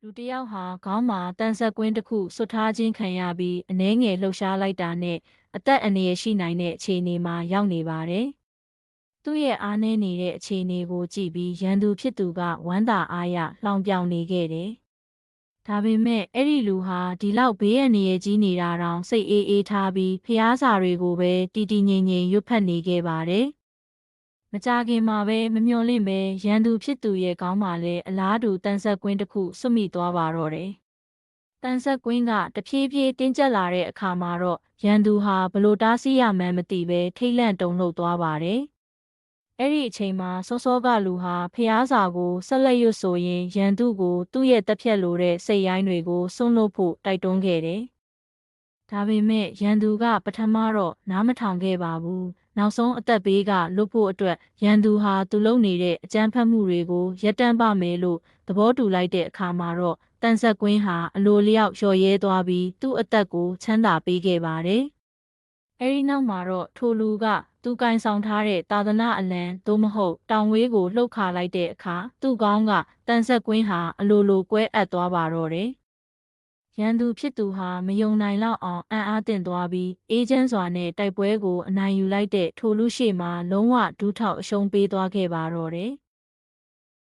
လူတစ်ယောက်ဟာခေါင်းမှာတန်ဆက်ကွင်းတစ်ခုဆွတ်ထားခြင်းခံရပြီးအနှဲငယ်လှုပ်ရှားလိုက်တာနဲ့အသက်အန္တရာယ်ရှိနိုင်တဲ့အခြေအနေမှာရောက်နေပါတယ်။သူ့ရဲ့အားနည်းနေတဲ့အခြေအနေကိုကြည့်ပြီးရန်သူဖြစ်သူကဝမ်းသာအားရလှောင်ပြောင်နေခဲ့တယ်။ဒါပေမဲ့အဲ့ဒီလူဟာဒီလောက်ဘေးအန္တရာယ်ကြီးနေတာတောင်စိတ်အေးထားပြီးဖျားစာတွေကိုပဲတည်တည်ငြိမ်ငြိမ်ရွတ်ဖတ်နေခဲ့ပါတယ်။မကြခင်မှာပဲမမျှော်လင့်ပဲရန်သူဖြစ်သူရဲ့ခေါင်းမှာလည်းအလားတူတန်ဆက်ကွင်းတစ်ခုဆွတ်မိသွားပါတော့တယ်။တန်ဆက်ကွင်းကတဖြည်းဖြည်းတင်းကျပ်လာတဲ့အခါမှာတော့ရန်သူဟာဘလို့တားဆီးရမှန်းမသိပဲထိတ်လန့်တုန်လှုပ်သွားပါတယ်။အဲ့ဒီအချိန်မှာစောစောကလူဟာဖျားစာကိုဆက်လက်ရွတ်ဆိုရင်ရန်သူကိုသူ့ရဲ့တက်ဖြတ်လိုတဲ့စိတ်ရိုင်းတွေကိုစွန့်လွတ်ဖို့တိုက်တွန်းခဲ့တယ်။ဒါပေမဲ့ရန်သူကပထမတော့နားမထောင်ခဲ့ပါဘူး။နောက်ဆုံးအသက်ဘေးကလွတ်ဖို့အတွက်ရန်သူဟာသူလုပ်နေတဲ့အကြမ်းဖက်မှုတွေကိုရပ်တန့်ပါမယ်လို့သဘောတူလိုက်တဲ့အခါမှာတော့တန်ဆက်ကွင်းဟာအလိုလျောက်လျော်ရဲသွားပြီးသူ့အသက်ကိုချမ်းသာပေးခဲ့ပါတယ်။အဲဒီနောက်မှာတော့ထိုလူကသူကင်ဆောင်ထားတဲ့သာသနာအလံသို့မဟုတ်တောင်ဝေးကိုလှုပ်ခါလိုက်တဲ့အခါသူ့ကောင်းကတန်ဆက်ကွင်းဟာအလိုလိုကွဲအပ်သွားပါတော့တယ်။ရန်သူဖြစ်သူဟာမယုံနိုင်လောက်အောင်အံ့အားသင့်သွားပြီးအေးချမ်းစွာနဲ့တိုက်ပွဲကိုအနိုင်ယူလိုက်တဲ့ထိုလူရှိမှလုံးဝဒူးထောက်အရှုံးပေးသွားခဲ့ပါတော့တယ်